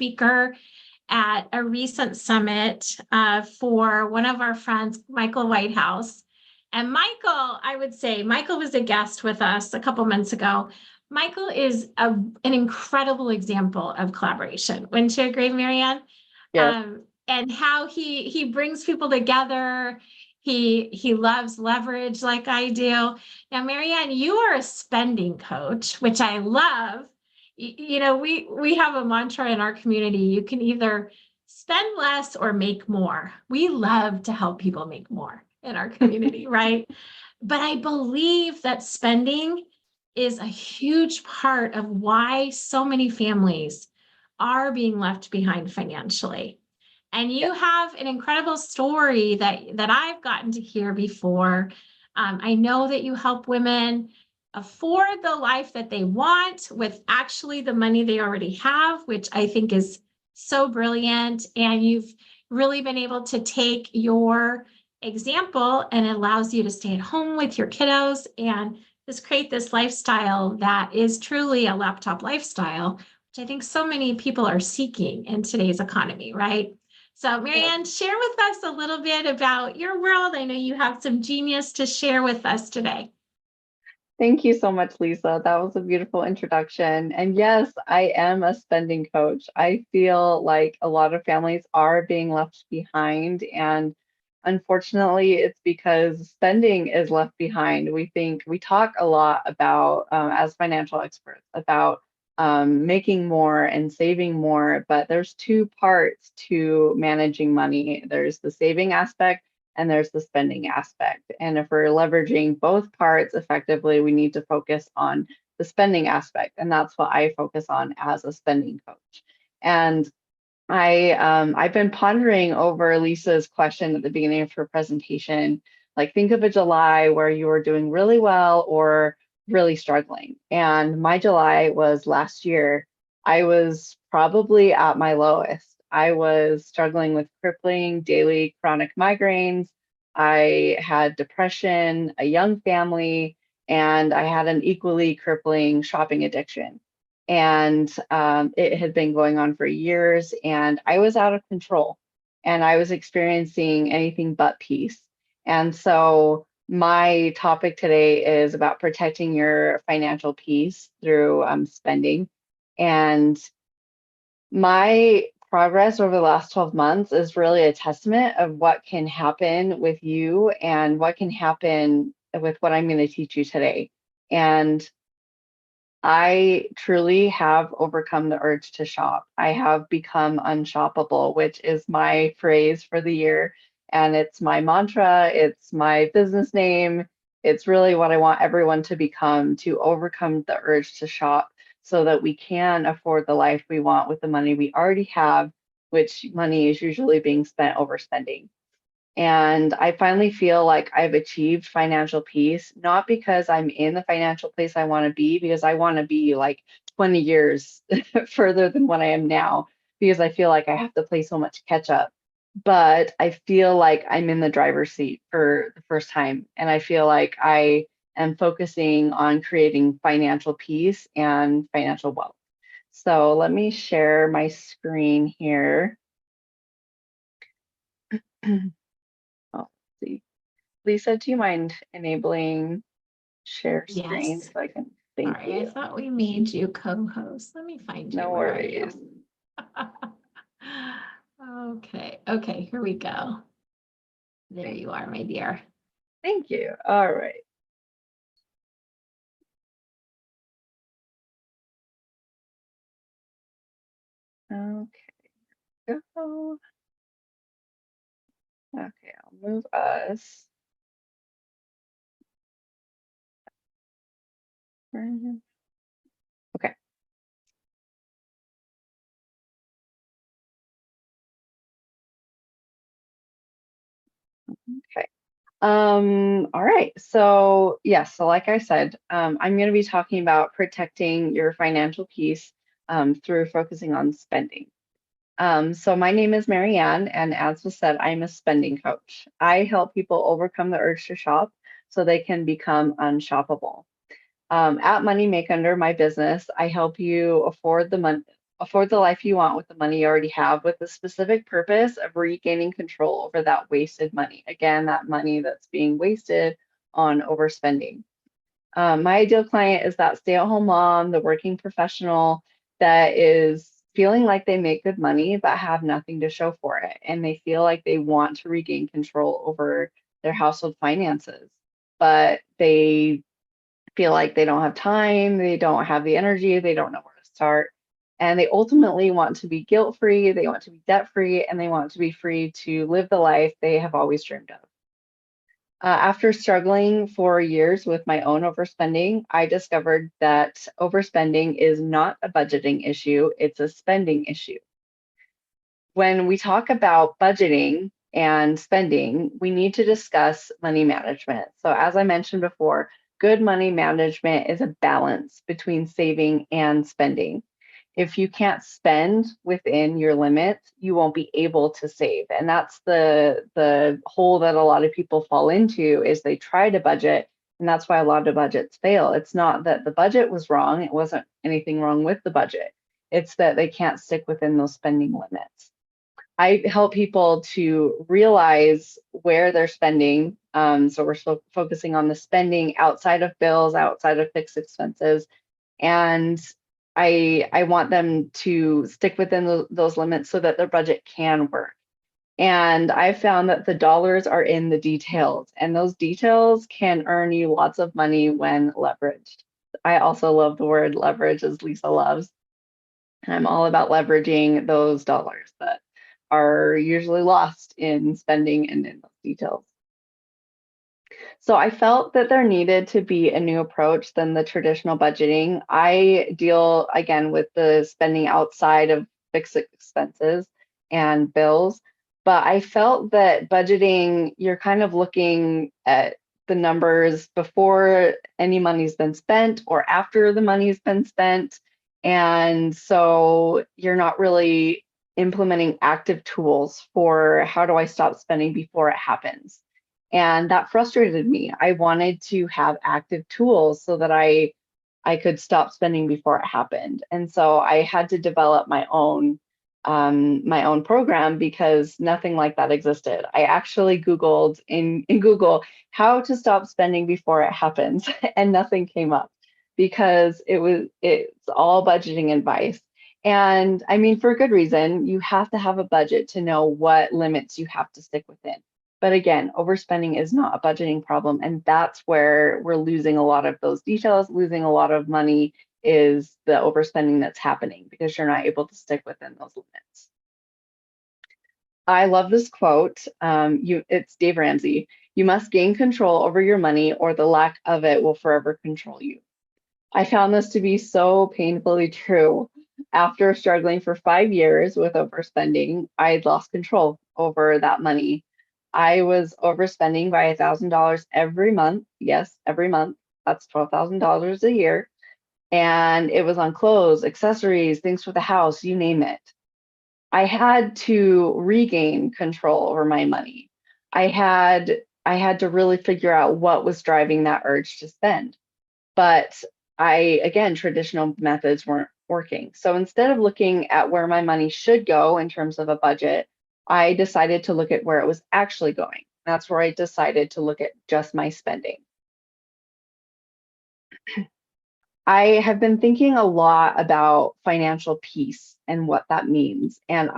speaker at a recent summit for one of our friends, Michael Whitehouse. And Michael, I would say, Michael was a guest with us a couple months ago. Michael is an incredible example of collaboration. Wouldn't you agree, Marianne? Yes. And how he brings people together. He loves leverage like I do. Now, Marianne, you are a spending coach, which I love. We have a mantra in our community. You can either spend less or make more. We love to help people make more in our community, right? But I believe that spending is a huge part of why so many families are being left behind financially. And you have an incredible story that I've gotten to hear before. I know that you help women afford the life that they want with actually the money they already have, which I think is so brilliant. And you've really been able to take your example, and it allows you to stay at home with your kiddos and just create this lifestyle that is truly a laptop lifestyle, which I think so many people are seeking in today's economy, right? So, Marianne, share with us a little bit about your world. I know you have some genius to share with us today. Thank you so much, Lisa. That was a beautiful introduction. And yes, I am a spending coach. I feel like a lot of families are being left behind. And unfortunately, it's because spending is left behind. We talk a lot about, as financial experts, about making more and saving more, but there's two parts to managing money. There's the saving aspect and there's the spending aspect. And if we're leveraging both parts effectively, we need to focus on the spending aspect. And that's what I focus on as a spending coach. And I've been pondering over Lisa's question at the beginning of her presentation. Like, think of a July where you were doing really well or really struggling. And my July was last year. I was probably at my lowest. I was struggling with crippling daily chronic migraines. I had depression, a young family, and I had an equally crippling shopping addiction. And it had been going on for years, and I was out of control, and I was experiencing anything but peace. And so my topic today is about protecting your financial peace through spending. And my progress over the last 12 months is really a testament of what can happen with you and what can happen with what I'm going to teach you today. And I truly have overcome the urge to shop. I have become unshoppable, which is my phrase for the year. And it's my mantra, it's my business name. It's really what I want everyone to become, to overcome the urge to shop so that we can afford the life we want with the money we already have, which money is usually being spent overspending. And I finally feel like I've achieved financial peace, not because I'm in the financial place I want to be, because I want to be like 20 years further than what I am now, because I feel like I have to play so much catch up. But I feel like I'm in the driver's seat for the first time. And I feel like I am focusing on creating financial peace and financial wealth. So let me share my screen here. Oh, see. Lisa, do you mind enabling share screen Yes. so I can thank Sorry, you? I thought we made you co-host. Let me find you. No Where are you? worries. Okay, here we go. There you are, my dear. Thank you. All right. Okay. Go. Okay, I'll move us. Okay. Okay. All right. So yes, so like I said, I'm going to be talking about protecting your financial peace through focusing on spending. So my name is Marianne, and as was said, I'm a spending coach. I help people overcome the urge to shop so they can become unshoppable. At Money Make Under, my business, I help you afford the life you want with the money you already have, with the specific purpose of regaining control over that wasted money. Again, that money that's being wasted on overspending. My ideal client is that stay-at-home mom, the working professional that is feeling like they make good money but have nothing to show for it. And they feel like they want to regain control over their household finances, but they feel like they don't have time, they don't have the energy, they don't know where to start. And they ultimately want to be guilt-free, they want to be debt-free, and they want to be free to live the life they have always dreamed of. After struggling for years with my own overspending, I discovered that overspending is not a budgeting issue, it's a spending issue. When we talk about budgeting and spending, we need to discuss money management. So, as I mentioned before, good money management is a balance between saving and spending. If you can't spend within your limits, you won't be able to save. And that's the hole that a lot of people fall into, is they try to budget, and that's why a lot of budgets fail. It's not that the budget was wrong, it wasn't anything wrong with the budget. It's that they can't stick within those spending limits. I help people to realize where they're spending. So we're still focusing on the spending outside of bills, outside of fixed expenses, and I want them to stick within those limits so that their budget can work. And I found that the dollars are in the details, and those details can earn you lots of money when leveraged. I also love the word leverage, as Lisa loves. And I'm all about leveraging those dollars that are usually lost in spending and in those details. So I felt that there needed to be a new approach than the traditional budgeting. I deal again with the spending outside of fixed expenses and bills, but I felt that budgeting, you're kind of looking at the numbers before any money's been spent or after the money's been spent. And so you're not really implementing active tools for how do I stop spending before it happens. And that frustrated me. I wanted to have active tools so that I could stop spending before it happened. And so I had to develop my own program, because nothing like that existed. I actually Googled in Google how to stop spending before it happens, and nothing came up, because it's all budgeting advice. And I mean, for good reason. You have to have a budget to know what limits you have to stick within. But again, overspending is not a budgeting problem. And that's where we're losing a lot of those details, losing a lot of money, is the overspending that's happening because you're not able to stick within those limits. I love this quote. It's Dave Ramsey. You must gain control over your money, or the lack of it will forever control you. I found this to be so painfully true. After struggling for 5 years with overspending, I had lost control over that money. I was overspending by $1,000 every month. Yes, every month. That's $12,000 a year. And it was on clothes, accessories, things for the house, you name it. I had to regain control over my money. I had to really figure out what was driving that urge to spend. But again, traditional methods weren't working. So instead of looking at where my money should go in terms of a budget, I decided to look at where it was actually going. That's where I decided to look at just my spending. I have been thinking a lot about financial peace and what that means. And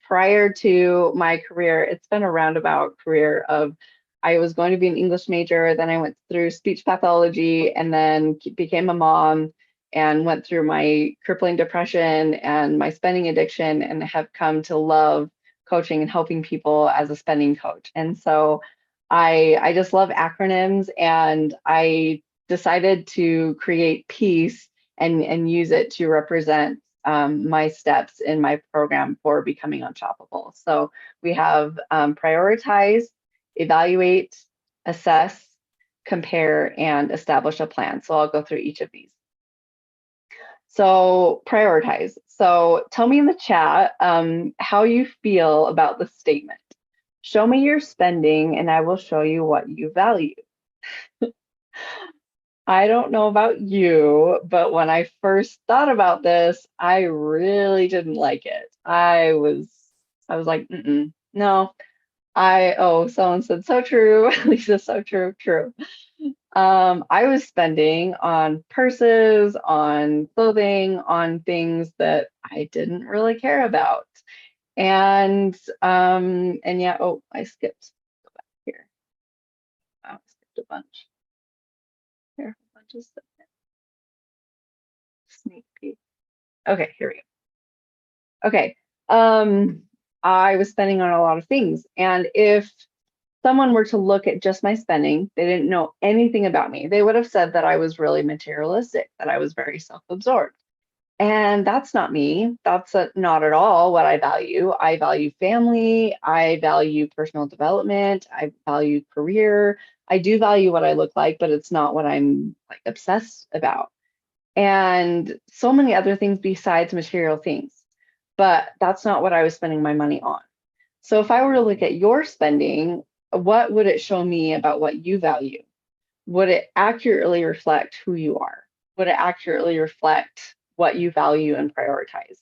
prior to my career, it's been a roundabout career of, I was going to be an English major, then I went through speech pathology, and then became a mom and went through my crippling depression and my spending addiction, and have come to love coaching and helping people as a spending coach. And so I just love acronyms, and I decided to create peace and use it to represent my steps in my program for becoming Unshoppable. So we have prioritize, evaluate, assess, compare, and establish a plan. So I'll go through each of these. So prioritize. So tell me in the chat how you feel about the statement. Show me your spending and I will show you what you value. I don't know about you, but when I first thought about this, I really didn't like it. I was like, no, someone said so true. Lisa, so true, true. I was spending on purses, on clothing, on things that I didn't really care about. And yeah, oh, I skipped here. I skipped a bunch. Here, a bunch of stuff. Sneak peek. Okay, here we go. Okay. I was spending on a lot of things. And if someone were to look at just my spending, they didn't know anything about me, they would have said that I was really materialistic, that I was very self-absorbed. And that's not me. That's not at all what I value. I value family. I value personal development. I value career. I do value what I look like, but it's not what I'm like obsessed about. And so many other things besides material things. But that's not what I was spending my money on. So if I were to look at your spending, what would it show me about what you value? Would it accurately reflect who you are? Would it accurately reflect what you value and prioritize?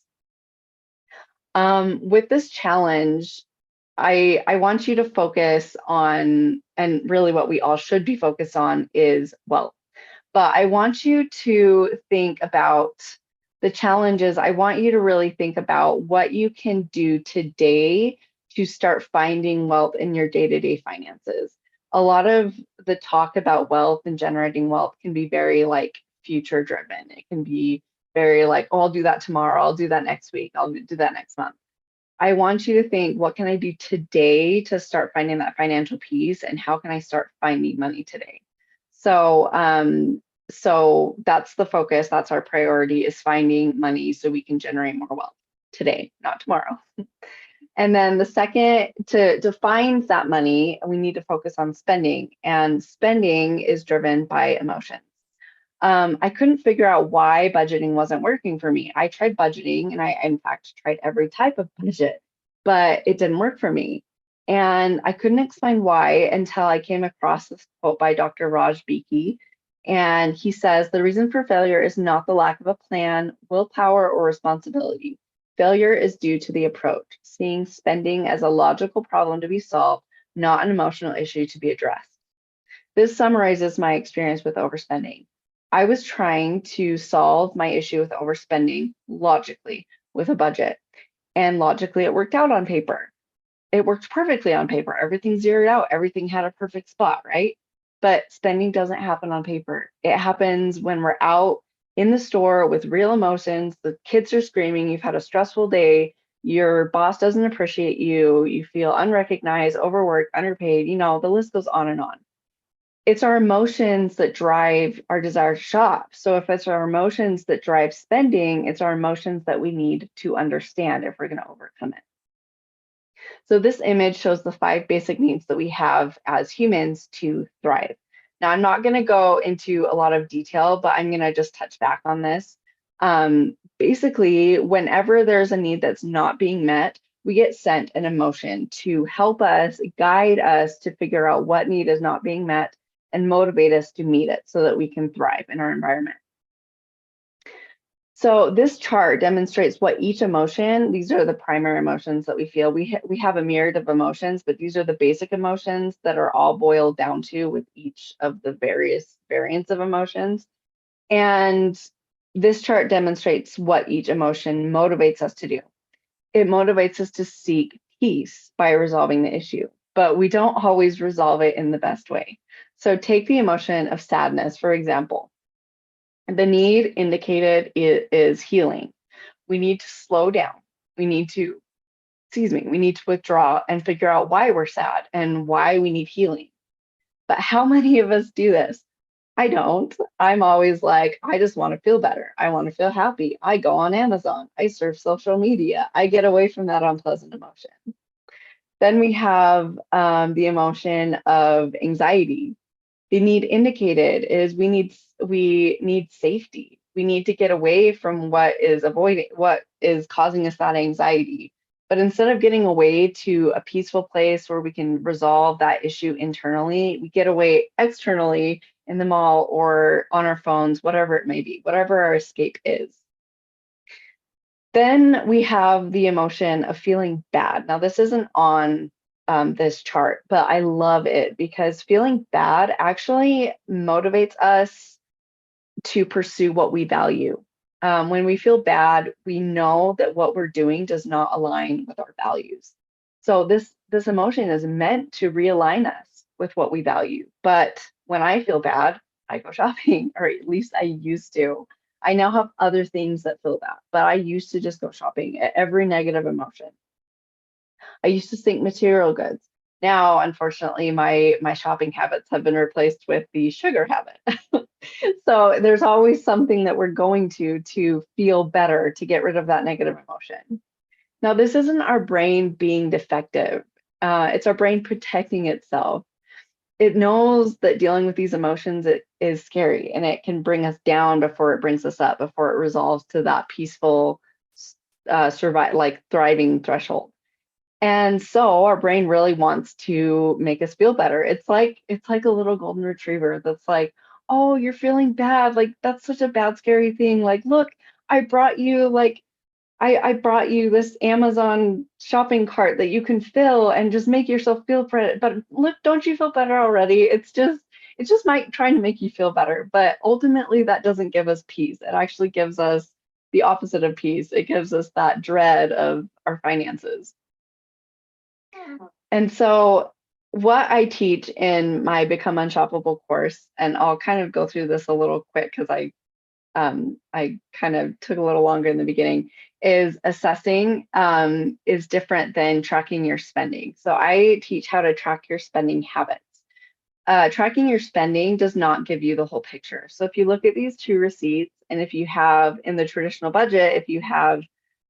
With this challenge, I want you to focus on, and really what we all should be focused on is wealth. But I want you to think about the challenges. I want you to really think about what you can do today to start finding wealth in your day-to-day finances. A lot of the talk about wealth and generating wealth can be very like future driven. It can be very like, oh, I'll do that tomorrow. I'll do that next week. I'll do that next month. I want you to think, what can I do today to start finding that financial peace, and how can I start finding money today? So, so that's the focus. That's our priority, is finding money so we can generate more wealth today, not tomorrow. And then the second, to find that money, we need to focus on spending, and spending is driven by emotions. I couldn't figure out why budgeting wasn't working for me. I tried budgeting, and I, in fact, tried every type of budget, but it didn't work for me. And I couldn't explain why until I came across this quote by Dr. Raj Beeke. And he says, the reason for failure is not the lack of a plan, willpower, or responsibility. Failure is due to the approach, seeing spending as a logical problem to be solved, not an emotional issue to be addressed. This summarizes my experience with overspending. I was trying to solve my issue with overspending logically with a budget, and logically it worked out on paper. It worked perfectly on paper. Everything zeroed out, everything had a perfect spot, right? But spending doesn't happen on paper. It happens when we're out in the store with real emotions. The kids are screaming, you've had a stressful day, your boss doesn't appreciate you, you feel unrecognized, overworked, underpaid, the list goes on and on. It's our emotions that drive our desire to shop. So if it's our emotions that drive spending, it's our emotions that we need to understand if we're going to overcome it. So this image shows the 5 basic needs that we have as humans to thrive. Now, I'm not going to go into a lot of detail, but I'm going to just touch back on this. Basically, whenever there's a need that's not being met, we get sent an emotion to help us, guide us to figure out what need is not being met and motivate us to meet it so that we can thrive in our environment. So this chart demonstrates what each emotion, these are the primary emotions that we feel. We have a myriad of emotions, but these are the basic emotions that are all boiled down to with each of the various variants of emotions. And this chart demonstrates what each emotion motivates us to do. It motivates us to seek peace by resolving the issue, but we don't always resolve it in the best way. So take the emotion of sadness, for example. The need indicated is healing. We need to slow down. We need to, we need to withdraw and figure out why we're sad and why we need healing. But how many of us do this? I don't. I'm always like, I just want to feel better. I want to feel happy. I go on Amazon. I surf social media. I get away from that unpleasant emotion. Then we have the emotion of anxiety. The need indicated is we need safety. We need to get away from what is causing us that anxiety. But instead of getting away to a peaceful place where we can resolve that issue internally, we get away externally in the mall or on our phones, whatever it may be, whatever our escape is. Then we have the emotion of feeling bad. Now, this isn't on this chart, but I love it because feeling bad actually motivates us to pursue what we value. When we feel bad, we know that what we're doing does not align with our values. So this emotion is meant to realign us with what we value. But when I feel bad, I go shopping, or at least I used to. I now have other things that feel bad, but I used to just go shopping at every negative emotion. I used to think material goods. Now, unfortunately, my shopping habits have been replaced with the sugar habit. So there's always something that we're going to feel better, to get rid of that negative emotion. Now, this isn't our brain being defective. It's our brain protecting itself. It knows that dealing with these emotions is scary, and it can bring us down before it brings us up, before it resolves to that peaceful, thriving threshold. And so our brain really wants to make us feel better. It's like a little golden retriever that's like, oh, you're feeling bad. Like, that's such a bad, scary thing. Like, look, I brought you like I brought you this Amazon shopping cart that you can fill and just make yourself feel better. But look, don't you feel better already? It's just trying to make you feel better. But ultimately, that doesn't give us peace. It actually gives us the opposite of peace. It gives us that dread of our finances. And so what I teach in my Become Unshoppable course, and I'll kind of go through this a little quick because I kind of took a little longer in the beginning, is assessing is different than tracking your spending. So I teach how to track your spending habits. Tracking your spending does not give you the whole picture. So if you look at these two receipts, and if you have in the traditional budget, if you have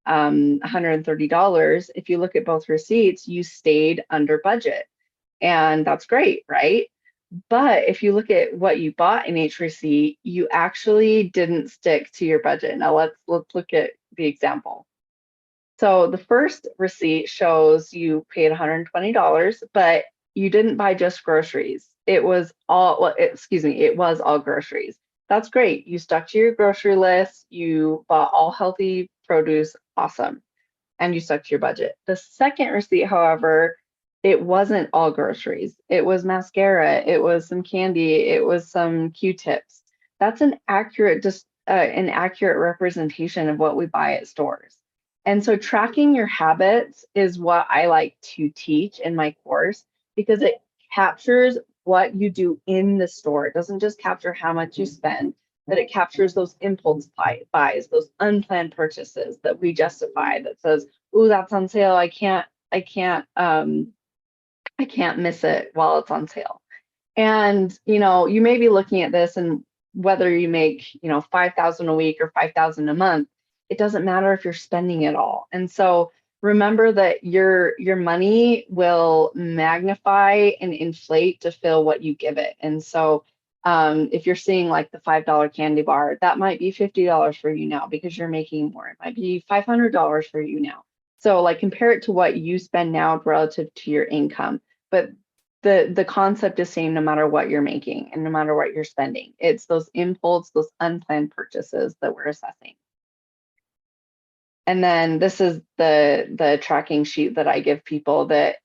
$130, if you look at both receipts, you stayed under budget. And that's great, right? But if you look at what you bought in each receipt, you actually didn't stick to your budget. Now let's look at the example. So the first receipt shows you paid $120, but you didn't buy just groceries. It was all, well, excuse me, it was all groceries. That's great. You stuck to your grocery list. You bought all healthy produce. Awesome. And you stuck to your budget. The second receipt, however, it wasn't all groceries. It was mascara. It was some candy. It was some Q-tips. That's an accurate representation of what we buy at stores. And so tracking your habits is what I like to teach in my course, because it captures what you do in the store. It doesn't just capture how much you spend, but it captures those impulse buys, those unplanned purchases that we justify, that says, "Ooh, that's on sale. I can't miss it while it's on sale." And you may be looking at this, and whether you make 5,000 a week or 5,000 a month, it doesn't matter if you're spending it all. And so remember that your money will magnify and inflate to fill what you give it. And so if you're seeing like the $5 candy bar, that might be $50 for you now because you're making more. It might be $500 for you now. So like compare it to what you spend now relative to your income. But the concept is same no matter what you're making and no matter what you're spending. It's those impulse, those unplanned purchases that we're assessing. And then this is the tracking sheet that I give people that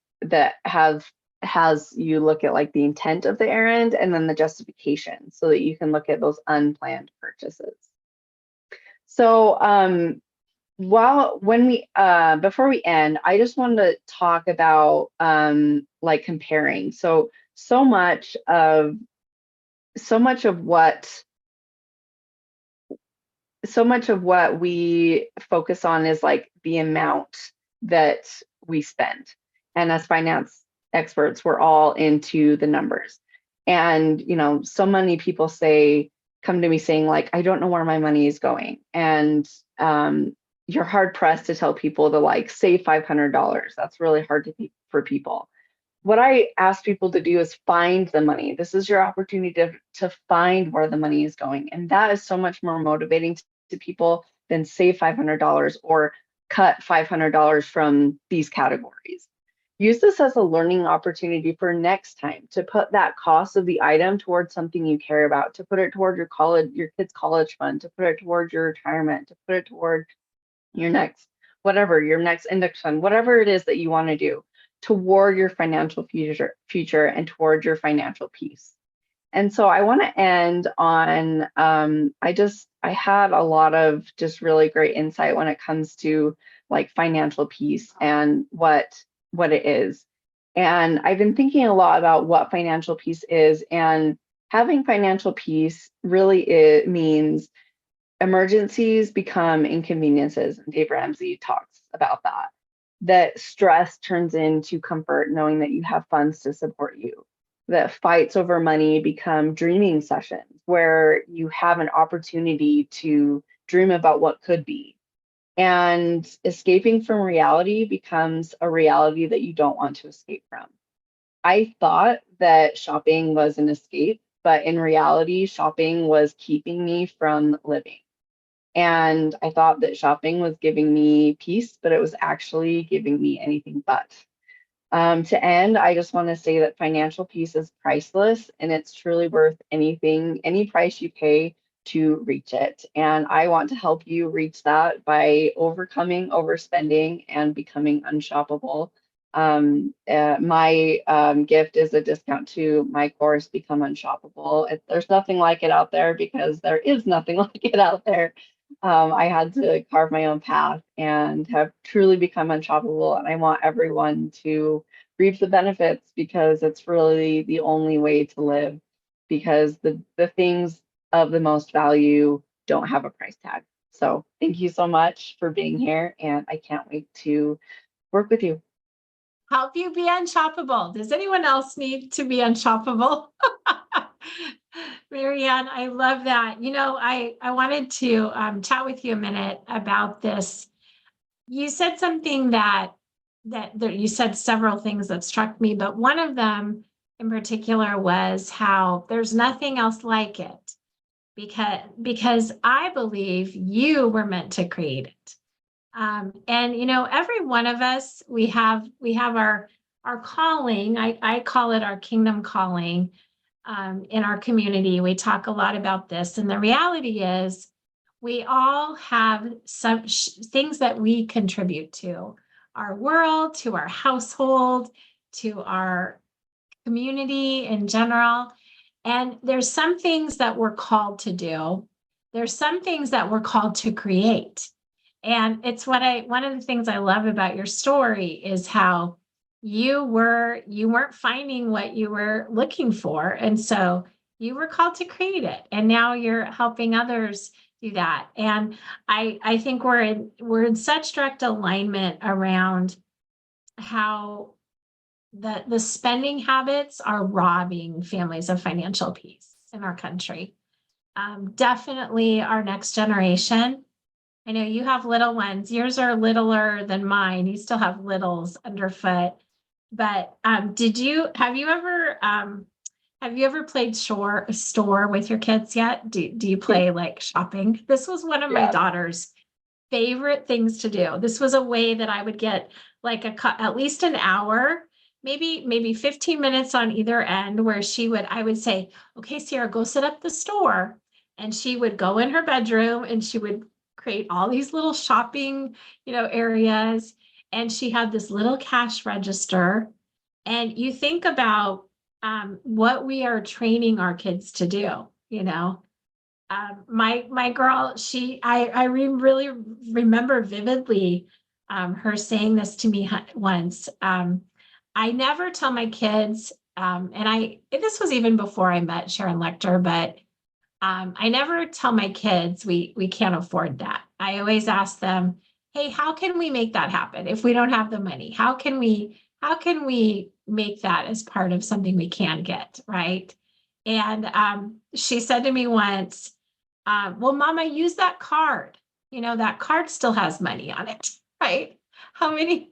has you look at like the intent of the errand and then the justification, so that you can look at those unplanned purchases. So before we end, I just wanted to talk about like comparing. So much of what we focus on is like the amount that we spend. And as finance experts, we're all into the numbers. And so many people come to me saying like, I don't know where my money is going. And you're hard pressed to tell people to like save $500. That's really hard for people. What I ask people to do is find the money. This is your opportunity to find where the money is going. And that is so much more motivating to people than save $500 or cut $500 from these categories. use this as a learning opportunity for next time to put that cost of the item towards something you care about, to put it toward your kid's college fund, to put it toward your retirement, to put it toward your next, whatever, your next index fund, whatever it is that you want to do toward your financial future and toward your financial peace. And so I want to end on, I had a lot of just really great insight when it comes to like financial peace and what it is. And I've been thinking a lot about what financial peace is, and having financial peace really it means emergencies become inconveniences. And Dave Ramsey talks about that. That stress turns into comfort, knowing that you have funds to support you. That fights over money become dreaming sessions where you have an opportunity to dream about what could be. And escaping from reality becomes a reality that you don't want to escape from. I thought that shopping was an escape, but in reality, shopping was keeping me from living. And I thought that shopping was giving me peace, but it was actually giving me anything but. To end, I just want to say that financial peace is priceless, and it's truly worth anything, any price you pay to reach it. And I want to help you reach that by overcoming overspending and becoming unshoppable. My gift is a discount to my course, Become Unshoppable. There's nothing like it out there because there is nothing like it out there. I had to carve my own path and have truly become unshoppable. And I want everyone to reap the benefits because it's really the only way to live, because the things of the most value don't have a price tag. So thank you so much for being here, and I can't wait to work with you. Help you be unshoppable. Does anyone else need to be unshoppable? Marianne, I love that. I wanted to chat with you a minute about this. You said something that you said several things that struck me, but one of them in particular was how there's nothing else like it, because I believe you were meant to create it. And every one of us, we have our calling. I call it our kingdom calling. In our community, we talk a lot about this, and the reality is we all have some things that we contribute to our world, to our household, to our community in general. And there's some things that we're called to do. There's some things that we're called to create. And it's one of the things I love about your story is how you weren't finding what you were looking for. And so you were called to create it. And now you're helping others do that. And I think we're in such direct alignment around how the spending habits are robbing families of financial peace in our country. Definitely our next generation. I know you have little ones. Yours are littler than mine. You still have littles underfoot. But have you ever played store with your kids yet? Do you play like shopping? This was one of my Yeah. daughter's favorite things to do. This was a way that I would get like at least an hour, maybe 15 minutes on either end, where I would say, okay, Sierra, go set up the store. And she would go in her bedroom and she would create all these little shopping, areas. And she had this little cash register. And you think about what we are training our kids to do, my girl, really remember vividly her saying this to me once. I never tell my kids, this was even before I met Sharon Lechter, but I never tell my kids we can't afford that. I always ask them, hey, how can we make that happen if we don't have the money? How can we make that as part of something we can get, right? And she said to me once, well, Mama, use that card. That card still has money on it, right? How many,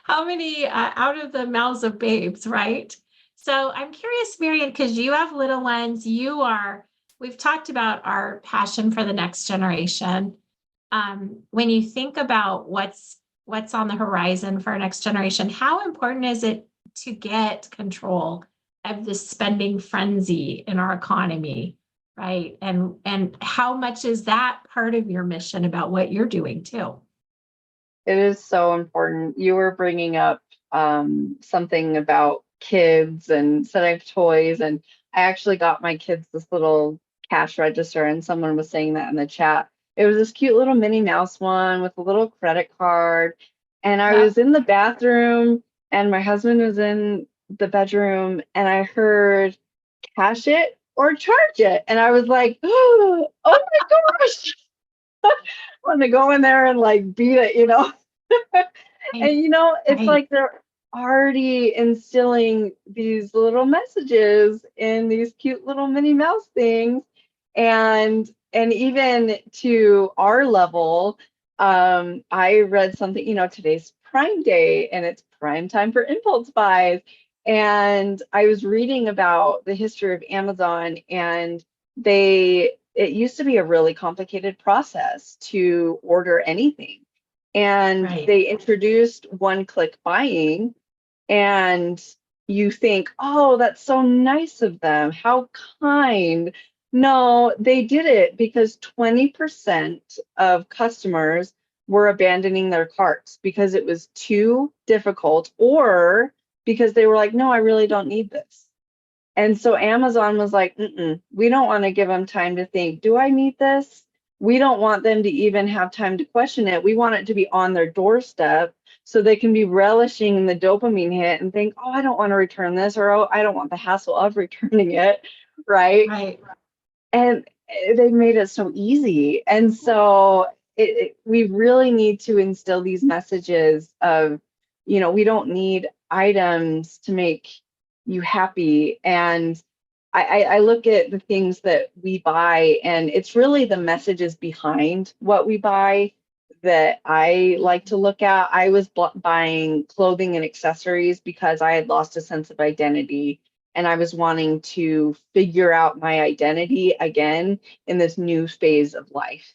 how many out of the mouths of babes, right? So I'm curious, Marian, because you have little ones. We've talked about our passion for the next generation. When you think about what's on the horizon for our next generation, how important is it to get control of this spending frenzy in our economy, right? And how much is that part of your mission about what you're doing too? It is so important. You were bringing up something about kids and setting up toys, and I actually got my kids this little cash register, and someone was saying that in the chat. It was this cute little Minnie Mouse one with a little credit card, and I Yep. was in the bathroom, and my husband was in the bedroom, and I heard cash it or charge it, and I was like, oh my gosh. Want to go in there and like beat it, you know? Right. And it's Right. like they're already instilling these little messages in these cute little Minnie Mouse things. And even to our level, I read something, today's Prime Day and it's prime time for impulse buys. And I was reading about the history of Amazon, and it used to be a really complicated process to order anything. And Right. they introduced one-click buying, and you think, oh, that's so nice of them. How kind. No, they did it because 20% of customers were abandoning their carts because it was too difficult, or because they were like, no, I really don't need this. And so Amazon was like, we don't want to give them time to think, do I need this? We don't want them to even have time to question it. We want it to be on their doorstep so they can be relishing the dopamine hit and think, oh, I don't want to return this, or oh, I don't want the hassle of returning it, right? Right. And they've made it so easy. And so we really need to instill these messages of, we don't need items to make you happy. And I look at the things that we buy, and it's really the messages behind what we buy that I like to look at. I was buying clothing and accessories because I had lost a sense of identity, and I was wanting to figure out my identity again in this new phase of life.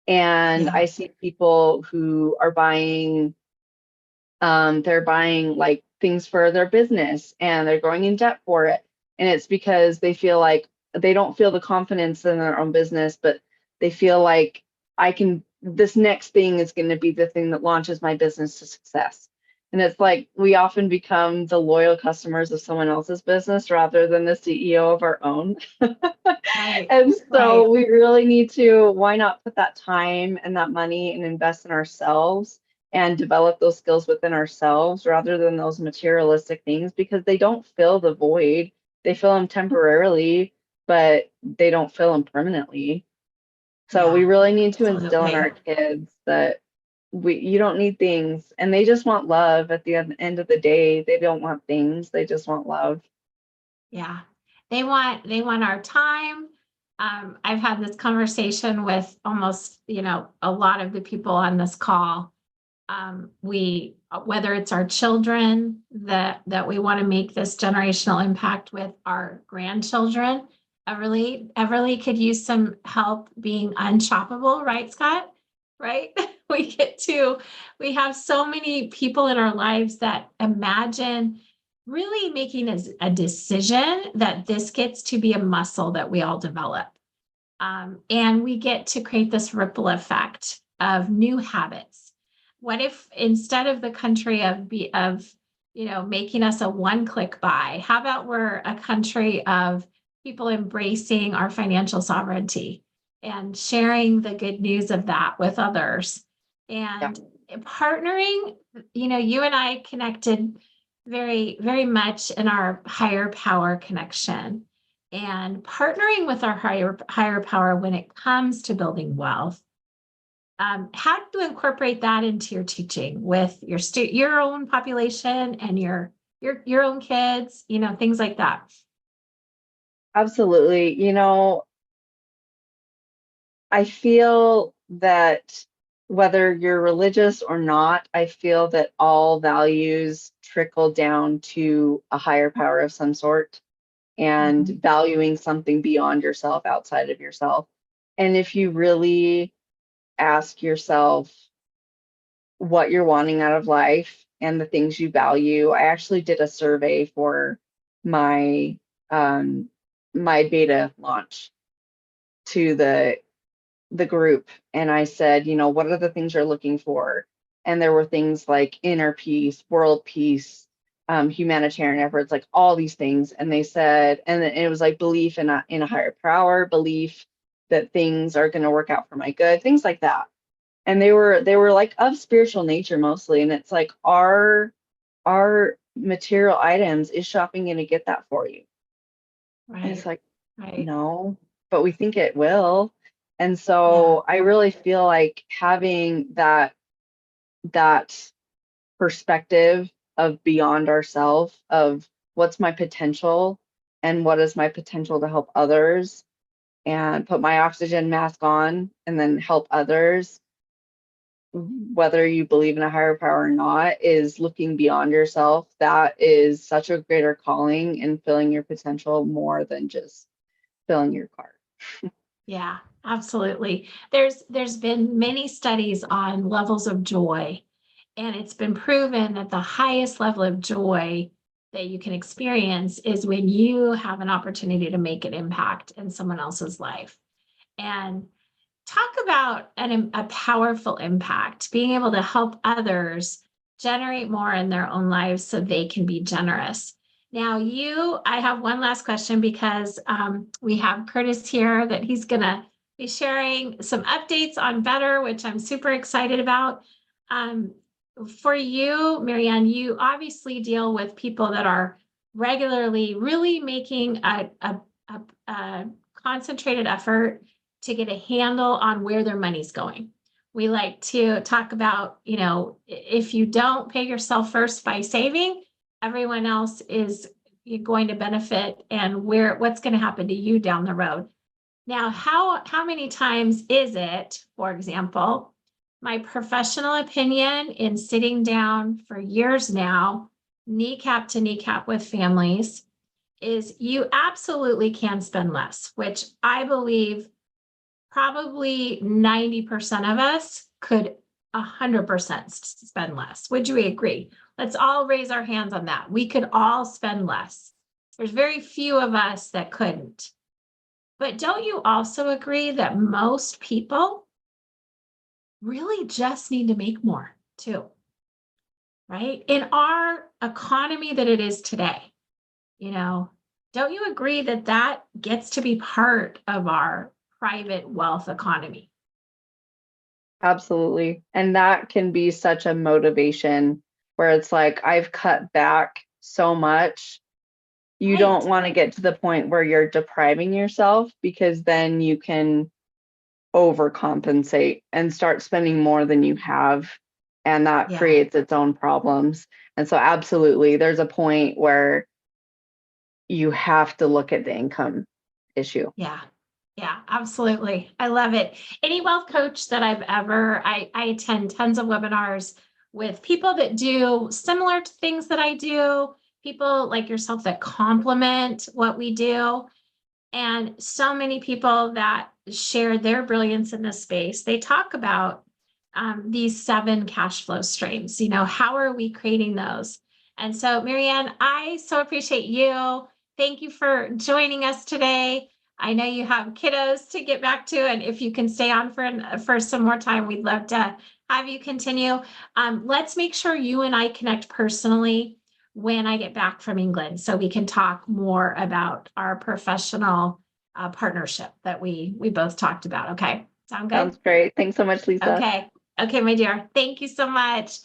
And Yeah. I see people who are they're buying like things for their business, and they're going in debt for it. And it's because they feel like they don't feel the confidence in their own business, but they feel like this next thing is going to be the thing that launches my business to success. And it's like we often become the loyal customers of someone else's business rather than the CEO of our own. Right. And Right. so we really need to, why not put that time and that money and invest in ourselves and develop those skills within ourselves rather than those materialistic things, because they don't fill the void. They fill them temporarily, but they don't fill them permanently. So we Yeah. really need to instill in Absolutely. our kids that you don't need things, and they just want love. At the end of the day, they don't want things, they just want love. Yeah. They want our time. I've had this conversation with almost, a lot of the people on this call. We whether it's our children that we want to make this generational impact with, our grandchildren. Everly could use some help being unshoppable, right, Scott? Right? We have so many people in our lives that imagine really making a decision that this gets to be a muscle that we all develop. And we get to create this ripple effect of new habits. What if instead of the country of making us a one-click buy, how about we're a country of people embracing our financial sovereignty and sharing the good news of that with others, Yeah, and partnering. You and I connected very, very much in our higher power connection, and partnering with our higher power when it comes to building wealth. How do you incorporate that into your teaching with your own population and your own kids, things like that? absolutely. I feel that whether you're religious or not, I feel that all values trickle down to a higher power of some sort, and Mhm. valuing something beyond yourself, outside of yourself. And if you really ask yourself, what you're wanting out of life and the things you value. I actually did a survey for my my beta launch to the group, and I said, what are the things you're looking for? And there were things like inner peace, world peace, humanitarian efforts, like all these things. And they said, and it was like belief in a higher power, belief that things are going to work out for my good, things like that. And they were like of spiritual nature mostly. And it's like our material items, is shopping going to get that for you? And it's Right. like, Right. no, but we think it will. And Yeah. so I really feel like having that perspective of beyond ourselves, of what's my potential and what is my potential to help others, and put my oxygen mask on and then help others, whether you believe in a higher power or not, is looking beyond yourself. That is such a greater calling and filling your potential more than just filling your cart. Yeah, absolutely. There's been many studies on levels of joy, and it's been proven that the highest level of joy that you can experience is when you have an opportunity to make an impact in someone else's life. And talk about a powerful impact, being able to help others generate more in their own lives so they can be generous. Now, I have one last question because we have Curtis here that he's going to be sharing some updates on Better, which I'm super excited about. Um, for you, Marianne, you obviously deal with people that are regularly really making a concentrated effort to get a handle on where their money's going. We like to talk about, if you don't pay yourself first by saving, everyone else is going to benefit, and what's going to happen to you down the road. Now, how many times is it, for example, my professional opinion in sitting down for years now, kneecap to kneecap with families, is you absolutely can spend less, which I believe probably 90% of us could 100% spend less. Would you agree? Let's all raise our hands on that. We could all spend less. There's very few of us that couldn't. But don't you also agree that most people really just need to make more too, right? In our economy that it is today, you know, don't you agree that that gets to be part of our private wealth economy? Absolutely. And that can be such a motivation where it's like, I've cut back so much. You Right. don't want to get to the point where you're depriving yourself, because then you can overcompensate and start spending more than you have. And that Yeah. creates its own problems. And so, absolutely, there's a point where you have to look at the income issue. Yeah. Yeah, absolutely. I love it. Any wealth coach that I attend tons of webinars with people that do similar to things that I do, people like yourself that complement what we do. And so many people that share their brilliance in this space, they talk about these 7 cash flow streams. How are we creating those? And so, Marianne, I so appreciate you. Thank you for joining us today. I know you have kiddos to get back to, and if you can stay on for some more time, we'd love to have you continue. Let's make sure you and I connect personally when I get back from England, so we can talk more about our professional partnership that we both talked about. Okay, sound good? Sounds great. Thanks so much, Lisa. Okay. Okay, my dear. Thank you so much.